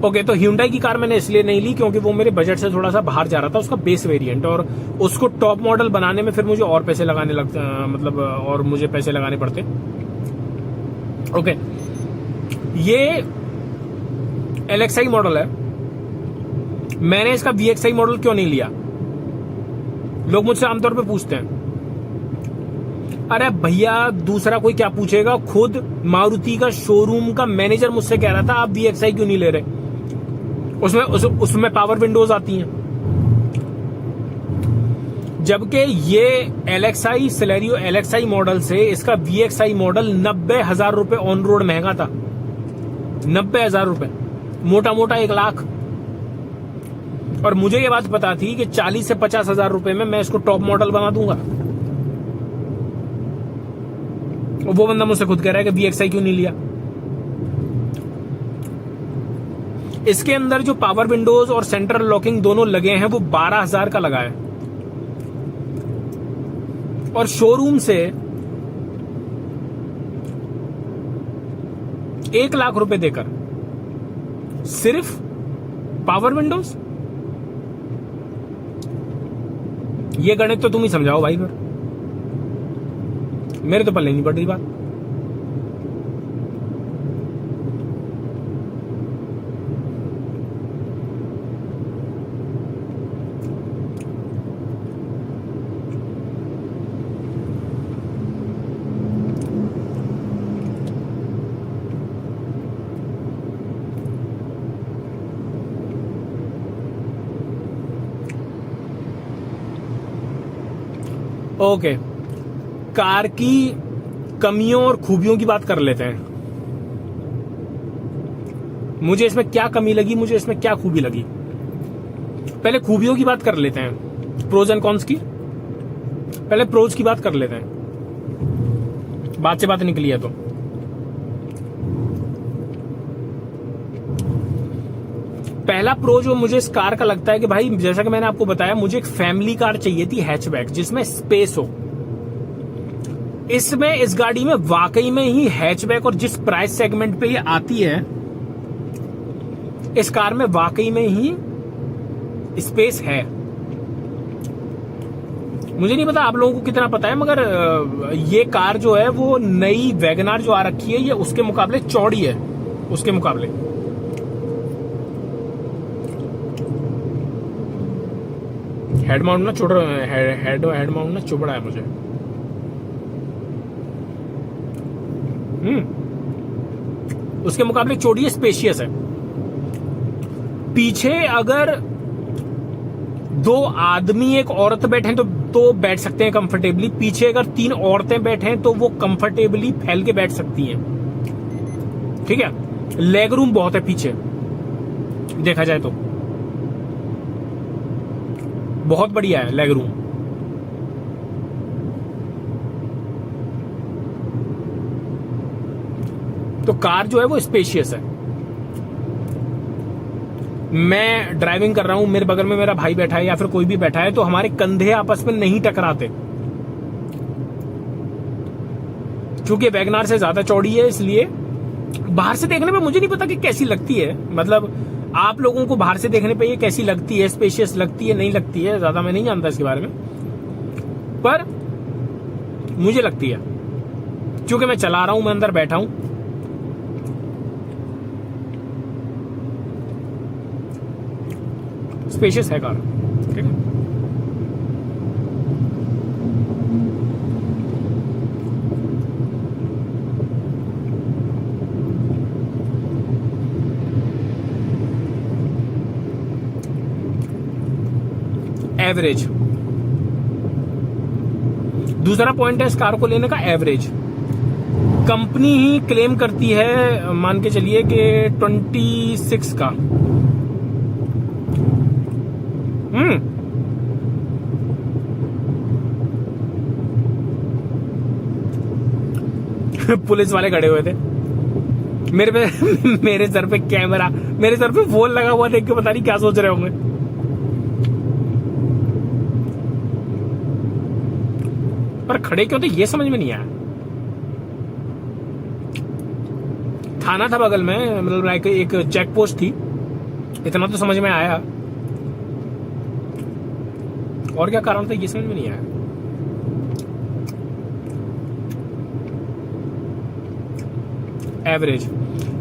Okay, तो Hyundai की car मैंने इसलिए नहीं ली क्योंकि वो मेरे बजट से थोड़ा सा बाहर जा रहा था, उसका बेस वेरिएंट, और उसको टॉप मॉडल बनाने में फिर मुझे और पैसे लगाने लगते, मतलब और मुझे पैसे लगाने पड़ते। ओके, ये LXi मॉडल है। मैंने इसका VXi मॉडल क्यों नहीं लिया? लोग मुझसे आमतौर पे पूछते हैं। अरे भैया, दूसरा कोई क्या पूछेगा? खुद मारुति का शोरूम का मैनेजर मुझसे कह रहा था आप VXi क्यों नहीं ले रहे, उसमें पावर विंडोज आती हैं। जबकि ये LXi Celerio LXi मॉडल से इसका VXi मॉडल 90,000 रुपए ऑन रोड महंगा था। 90,000 रुपए, मोटा मोटा 1 लाख। और मुझे ये बात पता थी कि 40 से 50,000 रुपए में मैं इसको टॉप मॉडल बना दूंगा। और वो बंदा मुझसे खुद कह रहा है कि VXi क्यों नहीं लिया। इसके अंदर जो पावर विंडोज और सेंट्रल लॉकिंग दोनों लगे हैं वो 12,000 का लगा है, और शोरूम से 1 लाख रुपए देकर सिर्फ पावर विंडोज। ये गणित तो तुम ही समझाओ भाई, फिर मेरे तो पल्ले नहीं पड़ रही बात। ओके, कार की कमियों और खूबियों की बात कर लेते हैं। मुझे इसमें क्या कमी लगी, मुझे इसमें क्या खूबी लगी। पहले खूबियों की बात कर लेते हैं, प्रोज एंड कॉन्स की। पहले प्रोज की बात कर लेते हैं, बात से बात निकली है तो। पहला प्रो जो मुझे इस कार का लगता है कि भाई, जैसा कि मैंने आपको बताया, मुझे एक फैमिली कार चाहिए थी, हैचबैक, जिसमें स्पेस हो। इसमें इस गाड़ी में वाकई में ही हैचबैक, और जिस प्राइस सेगमेंट पे ये आती है, इस कार में वाकई में ही स्पेस है। मुझे नहीं पता आप लोगों को कितना पता है, मगर ये कार जो है वो नई वैगनार जो आ रखी है, ये उसके मुकाबले चौड़ी है, उसके मुकाबले। हेड माउंट ना चुड़ हेड माउंट ना चुभ रहा है मुझे। उसके मुकाबले चौड़ी है, स्पेशियस है। पीछे अगर 2 आदमी 1 औरत बैठे तो बैठ सकते हैं कंफर्टेबली। पीछे अगर 3 औरतें बैठे तो वो कंफर्टेबली फैल के बैठ सकती हैं। ठीक है, लेग रूम बहुत है पीछे, देखा जाए तो बहुत बढ़िया है लेग रूम। तो कार जो है वो स्पेशियस है। मैं ड्राइविंग कर रहा हूं, मेरे बगल में मेरा भाई बैठा है या फिर कोई भी बैठा है, तो हमारे कंधे आपस में नहीं टकराते, क्योंकि वैगनार से ज्यादा चौड़ी है। इसलिए बाहर से देखने पे मुझे नहीं पता कि कैसी लगती है, मतलब आप लोगों को बाहर से देखने पे ये कैसी लगती है, स्पेशियस लगती है, नहीं लगती है, ज्यादा मैं नहीं जानता इसके बारे में, पर मुझे लगती है, क्योंकि मैं चला रहा हूं, मैं अंदर बैठा हूं। स्पेशियस है कार, ठीक है। एवरेज, दूसरा पॉइंट है इस कार को लेने का, एवरेज। कंपनी ही क्लेम करती है, मान के चलिए कि 26 का। पुलिस वाले खड़े हुए थे मेरे पे मेरे सर पे कैमरा, मेरे सर पे फोन लगा हुआ, देख के पता नहीं क्या सोच रहे होंगे। पर खड़े क्यों थे ये समझ में नहीं आया। थाना था बगल में, मतलब एक चेक पोस्ट थी, इतना तो समझ में आया, और क्या कारण था ये समझ में नहीं आया। एवरेज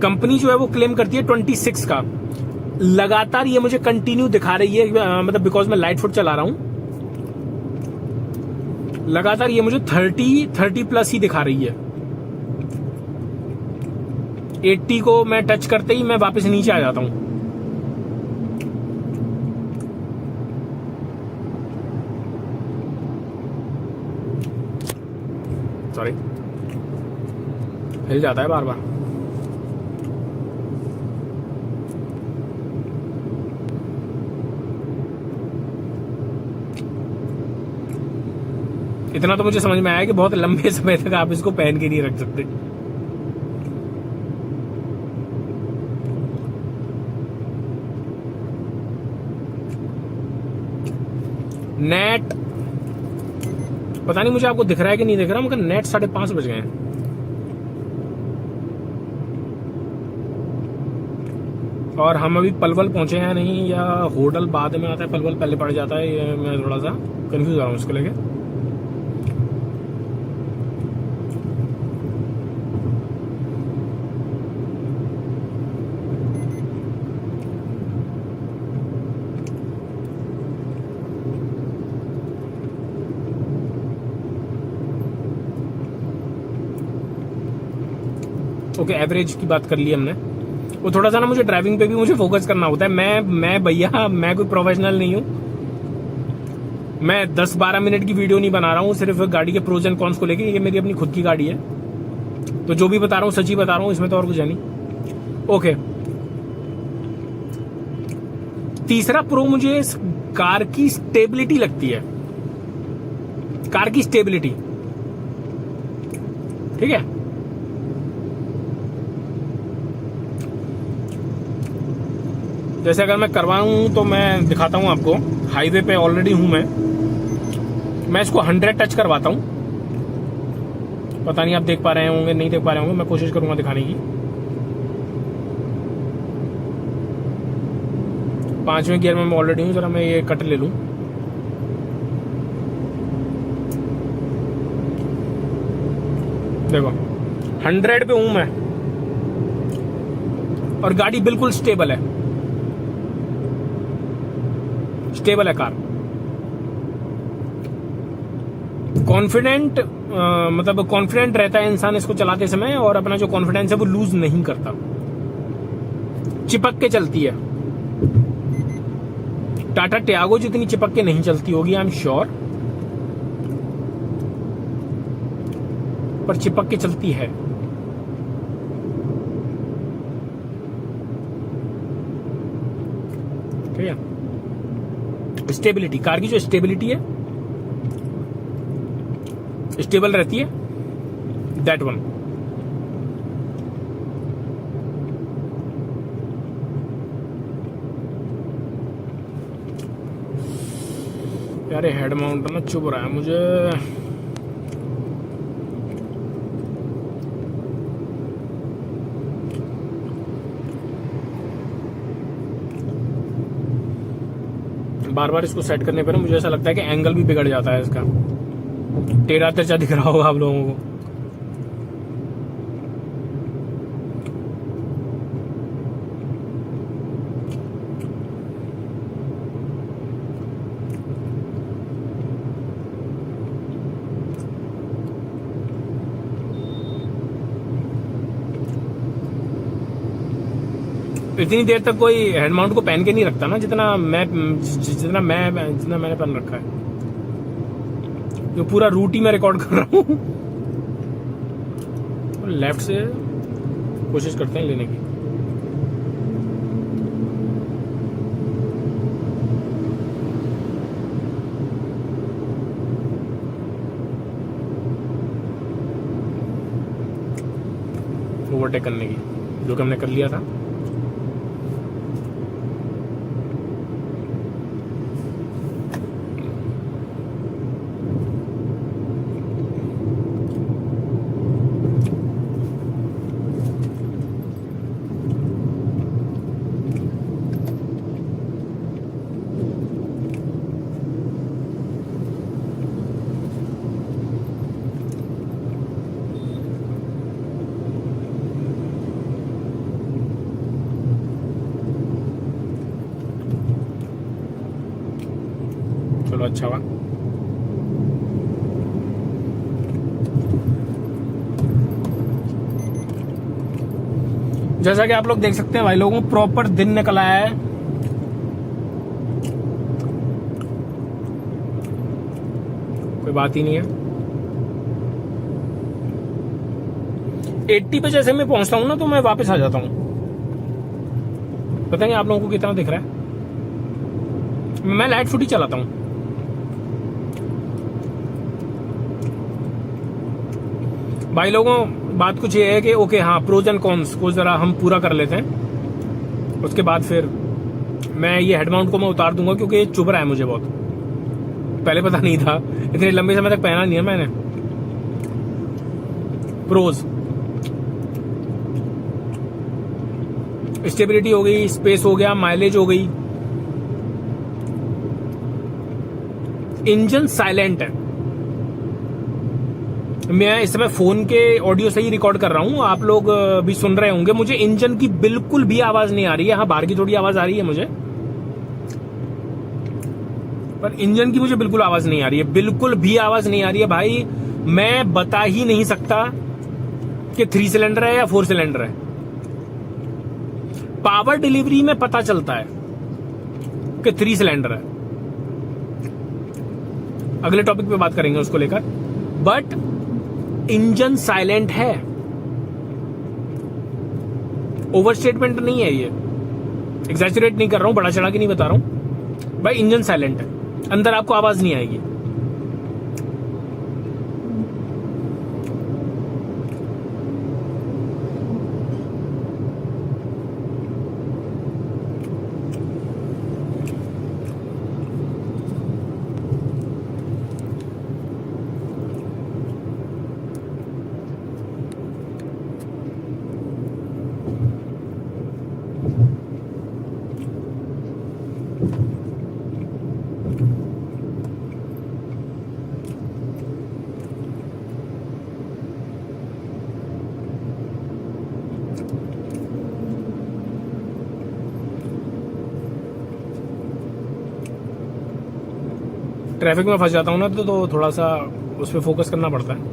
कंपनी जो है वो क्लेम करती है 26 का, लगातार ये मुझे कंटिन्यू दिखा रही है, मतलब बिकॉज मैं लाइट फुट चला रहा हूं, लगातार ये मुझे 30 प्लस ही दिखा रही है। 80 को मैं टच करते ही मैं वापस नीचे आ जाता हूं। सॉरी, हिल जाता है बार बार। इतना तो मुझे समझ में आया कि बहुत लंबे समय तक आप इसको पहन के नहीं रख सकते। नेट पता नहीं मुझे आपको दिख रहा है कि नहीं दिख रहा, मगर नेट 5:30 बज गए हैं। और हम अभी पलवल पहुंचे हैं नहीं, या होटल बाद में आता है, पलवल पहले पड़ जाता है, ये मैं थोड़ा सा कंफ्यूज हो रहा हूं इसको लेके। ओके, एवरेज की बात कर ली हमने। वो थोड़ा सा ना मुझे ड्राइविंग पे भी मुझे फोकस करना होता है। मैं भैया मैं कोई प्रोफेशनल नहीं हूं। मैं 10-12 मिनट की वीडियो नहीं बना रहा हूं सिर्फ गाड़ी के प्रोज एंड कॉन्स को लेके। ये मेरी अपनी खुद की गाड़ी है, तो जो भी बता रहा हूं सच्ची बता रहा हूं, इसमें तो और कुछ है नहीं। ओके, तीसरा प्रो मुझे कार की स्टेबिलिटी लगती है, कार की स्टेबिलिटी। ठीक है, जैसे अगर मैं करवाऊं तो मैं दिखाता हूं आपको। हाईवे पे ऑलरेडी हूं मैं इसको 100 टच करवाता हूं। पता नहीं आप देख पा रहे होंगे नहीं देख पा रहे होंगे, मैं कोशिश करूंगा दिखाने की। 5वें गियर में मैं ऑलरेडी हूं। जरा मैं ये कट ले लूं। देखो 100 पे हूं मैं, और गाड़ी बिल्कुल स्टेबल है, स्टेबल है कार। कॉन्फिडेंट मतलब कॉन्फिडेंट रहता है इंसान इसको चलाते समय, और अपना जो कॉन्फिडेंस है वो लूज नहीं करता। चिपक के चलती है। टाटा टियागो जितनी चिपक के नहीं चलती होगी, आई एम श्योर, पर चिपक के चलती है। ठीक है, स्टेबिलिटी, कार की जो स्टेबिलिटी है, स्टेबल रहती है, दैट वन। यार हेड माउंट ना चुभ रहा है मुझे। बार बार इसको सेट करने पर मुझे ऐसा लगता है कि एंगल भी बिगड़ जाता है इसका। टेढ़ा तेढ़ा दिख रहा होगा आप लोगों को। इतनी देर तक कोई हेड माउंट को पहन के नहीं रखता ना, जितना मैंने पहन रखा है। जो पूरा रूट ही मैं रिकॉर्ड कर रहा हूँ। लेफ्ट से कोशिश करते हैं लेने की। ओवरटेक करने की, जो कि हमने कर लिया था। चलो अच्छा हुआ। जैसा कि आप लोग देख सकते हैं भाई लोगों, प्रॉपर दिन निकल आया है। कोई बात ही नहीं है। 80 पे जैसे मैं पहुंचता हूं ना तो मैं वापस आ जाता हूं। पता नहीं आप लोगों को कितना दिख रहा है। मैं लाइट फुट ही चलाता हूं। भाई लोगों, बात कुछ ये है कि ओके हाँ, प्रोज एंड कॉन्स को जरा हम पूरा कर लेते हैं, उसके बाद फिर मैं ये हेड माउंट को मैं उतार दूंगा क्योंकि ये चुभ रहा है मुझे बहुत। पहले पता नहीं था, इतने लंबे समय तक पहना नहीं है मैंने। प्रोज, स्टेबिलिटी हो गई, स्पेस हो गया, माइलेज हो गई, इंजन साइलेंट है। मैं इस समय फोन के ऑडियो से ही रिकॉर्ड कर रहा हूं, आप लोग भी सुन रहे होंगे। मुझे इंजन की बिल्कुल भी आवाज नहीं आ रही है। हाँ, बाहर की थोड़ी आवाज आ रही है मुझे, पर इंजन की मुझे बिल्कुल आवाज नहीं आ रही है, बिल्कुल भी आवाज नहीं आ रही है भाई। मैं बता ही नहीं सकता कि 3 सिलेंडर है या 4 सिलेंडर है। पावर डिलीवरी में पता चलता है कि 3 सिलेंडर है। अगले टॉपिक पे बात करेंगे उसको लेकर, बट इंजन साइलेंट है। ओवर स्टेटमेंट नहीं है ये, एग्जैजरेट नहीं कर रहा हूं, बड़ा चढ़ा के नहीं बता रहा हूं भाई। इंजन साइलेंट है, अंदर आपको आवाज नहीं आएगी। ट्रैफिक में फंस जाता हूं ना तो थोड़ा सा उस पर फोकस करना पड़ता है।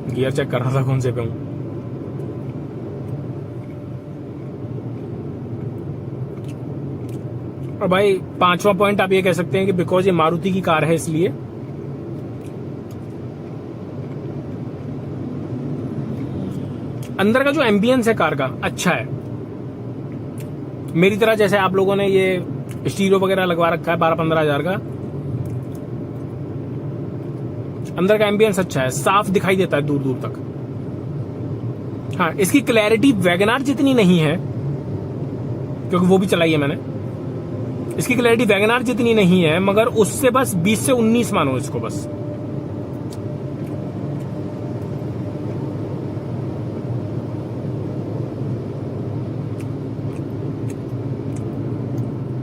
गियर चेक कर रहा था कौन से पे हूं। और भाई 5वां पॉइंट आप ये कह सकते हैं कि बिकॉज ये मारुति की कार है इसलिए। अंदर का जो एम्बियंस है कार का अच्छा है। मेरी तरह जैसे आप लोगों ने ये स्टीरियो वगैरह लगवा रखा है 12-15 हजार का, अंदर का एम्बियंस अच्छा है, साफ दिखाई देता है दूर दूर तक। हाँ, इसकी क्लैरिटी वैगनार जितनी नहीं है, क्योंकि वो भी चलाई है मैंने। इसकी क्लैरिटी वैगनार जितनी नहीं है, मगर उससे बस 20 से 19 मानो इसको बस।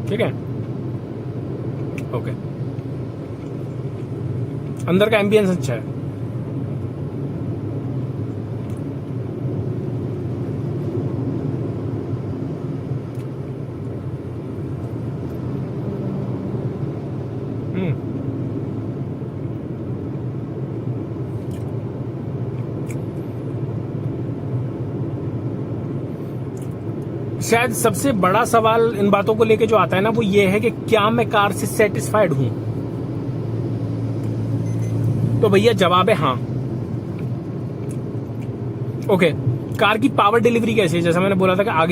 ठीक है, ओके। अंदर का एम्बियंस अच्छा है। शायद सबसे बड़ा सवाल इन बातों को लेके जो आता है ना, वो ये है कि क्या मैं कार से सेटिस्फाइड हूं। तो भैया जवाब है हाँ। ओके, कार की पावर डिलीवरी कैसी है, जैसा मैंने बोला था कि आगे